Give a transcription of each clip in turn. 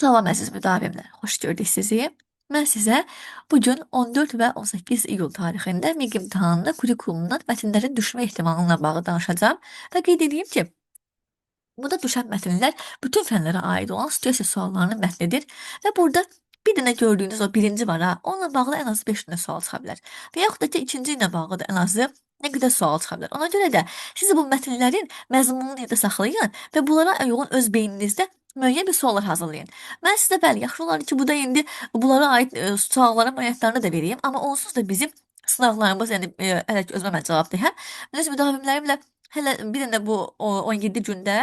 Salam əziz müdavimlər, xoş gördük sizi. Mən sizə bugün 14 və 18 iyul tarixində MİQ imtahanında kurikulumdan mətnlərin düşmə ehtimalına bağlı danışacağam və qeyd edeyim ki, burada düşən mətnlər bütün fənlərə aid olan situasiya suallarının mətnidir və burada bir dənə gördüyünüz o birinci var ha, onunla bağlı ən azı 5 dənə sual çıxa bilər. Və yaxud da ki, ikinci ilə bağlı da ən azı nə qədər sual çıxa bilər. Ona görə də siz bu mətnlərin məzmununu yadda saxlayın və bunlara uyğun öz beyninizdə müəyyən bir suallar hazırlayın. Mən sizə bəli, yaxşı olar ki, bu da indi bunlara aid sualların variantlarını da vereyim, amma onsuz da bizim sınavlarımız, yəni hələ ki özümə mən cavab deyəm. Mən öz müdavimlərimlə hələ bir dənə bu 17 gündə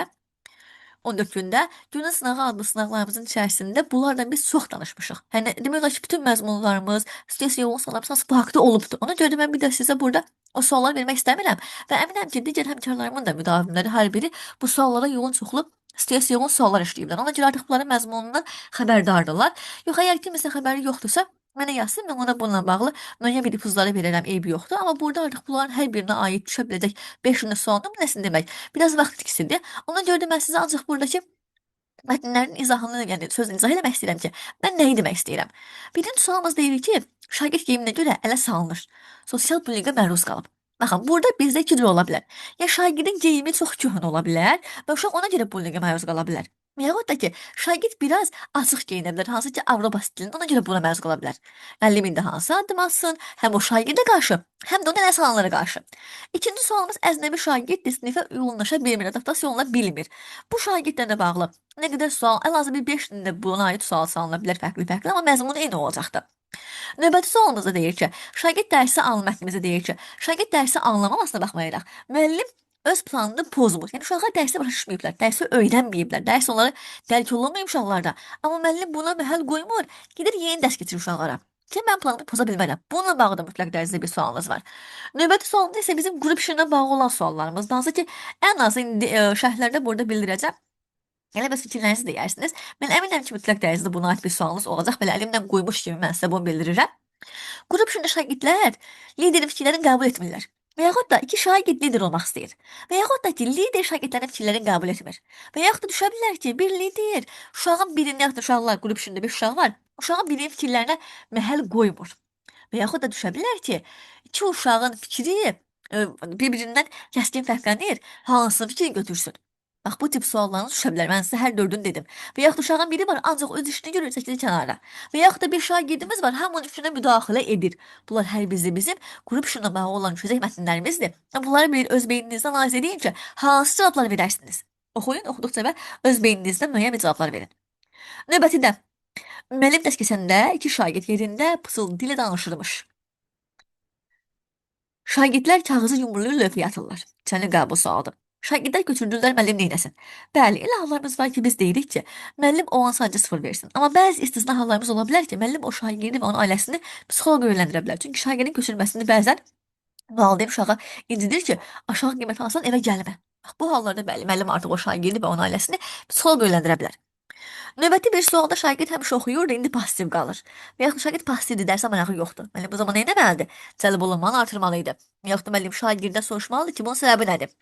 14 gündə günün sınağı adlı sınaqlarımızın içərisində bunlardan biz çox danışmışıq. Yəni demək olar ki, bütün məzmunlarımız, stress yoğun suallarımız bu haqda olubdu. Ona görə də mən bir də sizə burada o sualları vermək istəmirəm və əminəm ki, digər həmkarlarımın da müdavimləri hər biri bu suallara yoğun çoxlu stress yoğun suallar işləyiblər. Ona görə artıq bunların məzmunundan xəbərdardırlar. Yox, əgər kiminsə xəbəri yoxdursa, mənə yazsın, mən ona bununla bağlı müəyyən bir ipuzları verərəm, eybi yoxdur. Amma burada artıq bunların hər birinə aid düşə biləcək 5 dənə sualın bu nəsin demək? Biraz vaxt itkisidir. Ona görə də mən sizə ancaq buradakı mətnlərin izahını, yəni sözlə izah eləmək istəyirəm ki, mən nəyi demək istəyirəm? Birinci sualımız deyir ki, şagird geyiminə görə ələ salınır. Sosial bullyingə məruz qalıb. Baxın, burada bizdə iki cür ola bilər. Ya şagirdin geyimi çox köhnə ola bilər və uşaq ona görə bullyingə məruz qala bilər. Yaxud da ki, şagird biraz açıq geyinə bilər, hansı ki, Avropa stilində, ona görə buna məruz qala bilər. Müəllimində hansı addım atsın, həm o şagirdə qarşı, həm də onun ələ salanlara qarşı. İkinci sualımız əcnəbi şagird sinifə uyğunlaşa bilmir, adaptasiya oluna bilmir. Bu şagirdlə də bağlı nə qədər sual, ən azı bir 5 dənə buna aid sual salına bilər fərqli-fərqli, amma məzmunu eyni olacaqdır. Növbəti sualımızda deyir ki, şagird dərsi mətnimizdə deyir ki, şagird dərsi anlamamasına baxmayaraq, müəllim öz planını pozmur. Yəni uşaqlar dərsə başa düşməyiblər, dərsi öyrənməyiblər, dərs onları dərk olunmayıb uşaqlarda. Amma müəllim buna məhəl qoymur, gedir yeni dərs keçirir uşaqlara. Ki, mən planımı poza bilmərəm. Bununla bağlı da mütləq dərəcədə bir sualımız var. Növbəti sualımız isə bizim qrup işinə bağlı olan suallarımızdır. Hansı ki, ən azı indi şərhlərdə burada bildirəcəm. Elə bəs fikirlərinizi deyərsiniz. Mən əminəm ki, mütləq dərəcədə buna aid bir sualınız olacaq. Belə əlimdən qoymuş kimi mən sizə bunu bildirirəm. Qrup işində şagirdlər liderin fikirlərini qəbul etmirlər. Və yaxud da iki şagird lider olmaq istəyir. Və yaxud da ki, lider şagirdlərin fikirlərini qəbul etmir. Və yaxud da düşə bilər ki, bir lider uşağın birinin, yaxud da uşaqlar qrup işində bir uşaq var, uşağın birinin fikirlərinə məhəl qoymur. Və yaxud da düşə bilər ki, iki uşağın fikri bir-birindən kəskin fərqlənir, hansı fikri götürsün. Bax, bu tip suallarınız düşə bilər. Mən sizə hər dördünü dedim. Və yaxud uşağın biri var, ancaq öz işini görür, çəkilir kənara. Və yaxud da bir şagirdimiz var, hamının işinə müdaxilə edir. Bunlar hər birisi bizim qrup işinə bağlı olan düşəcək mətnlərimizdir. Bunları bir öz beyninizdə analiz edin ki, hansı cavabları verərsiniz. Oxuyun, oxuduqca və öz beyninizdə müəyyən bir cavablar verin. Növbəti də müəllim dərs keçəndə iki şagird yerində pısıltı ilə danışırmış. Şagirdlər kağızı yumrulayır, lövhəyə atırlar. Çəni qəbul sualıdır. Şagirdlər götürdülər, müəllim neynəsin? Bəli, elə hallarımız var ki, biz deyirik ki, müəllim o an sadəcə 0 versin. Amma bəzi istisna hallarımız ola bilər ki, müəllim o şagirdi və onun ailəsini psixoloqa yönləndirə bilər. Çünki şagirdin köçürməsini bəzən valideyn uşağa incidir ki, aşağı qiymət alsan evə gəlmə. Bax, bu hallarda bəli, müəllim artıq o şagirdi və onun ailəsini psixoloqa yönləndirə bilər. Növbəti bir sualda şagird həmişə oxuyur da indi passiv qalır. Və yaxud şagird passivdir, dərsə marağı yoxdur. Müəllim bu zaman nə etməlidir? Cəlb olunmanı artırmalı idi. Yaxud da müəllim şagirdən soruşmalıdır ki, bunun səbəbi nədir?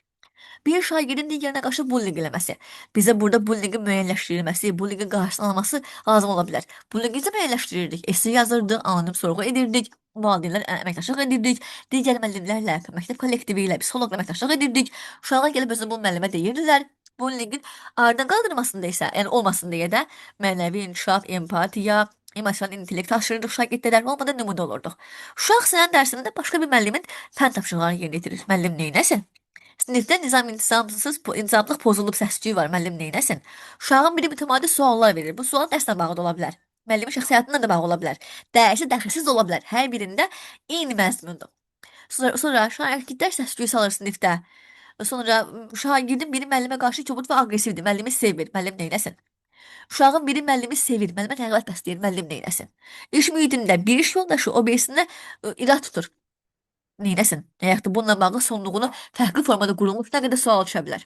Bir şagirdin digərinə qarşı bullying eləməsi, bizə burada bullyingin müəyyənləşdirilməsi, bullyingin qarşısını alması lazım ola bilər. Bullyingi necə müəyyənləşdirirdik? Esse yazırdıq, anonim sorğu edirdik, valideynlər əməkdaşlıq edirdik, digər müəllimlərlə, məktəb kollektivi ilə, psixoloqla əməkdaşlıq edirdik. Uşaqlar gəlib özünə bu müəllimə deyirdilər. Bullyingin aradan qaldırılmasında isə, yəni olmasın deyə də mənəvi inkişaf, empatiya, emosional intellekt aşırırdıq şagirdlər, olmadan nümunə olurduq. Uşaq sənin dərsində başqa bir müəllimin fən tapşırıqlarını yerinə yetirir. Müəllim neynəsin? Sinifdə nizamlıq pozulub səs-küyü var, müəllim neynəsin? Uşağın biri mütəmadi suallar verir. Bu sual dərslə bağlı da ola bilər. Müəllimin şəxsiyyətindən də bağlı ola bilər. Dərsi dəxilsiz də ola bilər. Hər birində eyni məzmundur. Sonra şagirdlər səs-küyü salır sinifdə. Sonra şagirdin biri müəllimə qarşı kobud və aqressivdir. Müəllimi sevmir. Müəllim neynəsin? Uşağın biri müəllimi sevir. Müəllimə rəğbət bəsləyir. Müəllim neynəsin? İş mühitində bir iş yoldaşı o birisində irad tutur. Neynəsin? Yaxud da bununla bağlı sonluğunu fərqli formada qurulmuş nə qədər sual düşə bilər.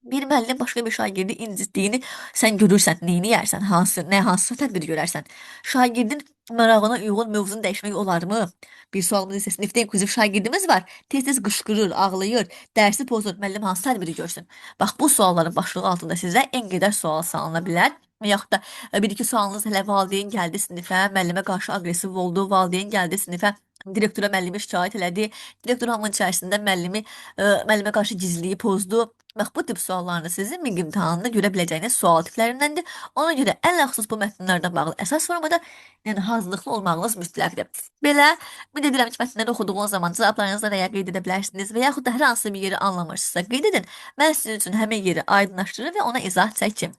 Bir müəllim başqa bir şagirdi incitdiyini sən görürsən, neyniyərsən, hansı tədbir görərsən? Şagirdin marağına uyğun mövzunu dəyişmək olarmı? Bir sualımız isə sinifdə inklüziv şagirdimiz var. Tez-tez qışqırır, ağlayır, dərsi pozur, müəllim hansı tədbiri görsün? Bax, bu sualların başlığı altında sizə en qədər sual salına bilər. Və yaxud da bir-iki sualınız hələ valideyn gəldi sinifə, müəllimə qarşı aqressiv oldu, valideyn gəldi sinifə, direktora müəllimi şikayət elədi, direktor hamının içərisində müəllimə qarşı gizliliyi pozdu. Bax, bu tip suallarınız sizin miq imtahanında görə biləcəyiniz sual tiplərindəndir. Ona görə ən əxsus bu mətnlərdən bağlı əsas formada, yəni hazırlıqlı olmağınız mütləqdir. Belə, ümid edirəm ki, mətnləri oxuduğunuz zaman cavablarınızı rəyə qeyd edə bilərsiniz və yaxud da hər hansı bir yeri anlamırsınızsa qeyd edin. Mən sizin üçün həmin yeri aydınlaşdırır və ona izah çəkim.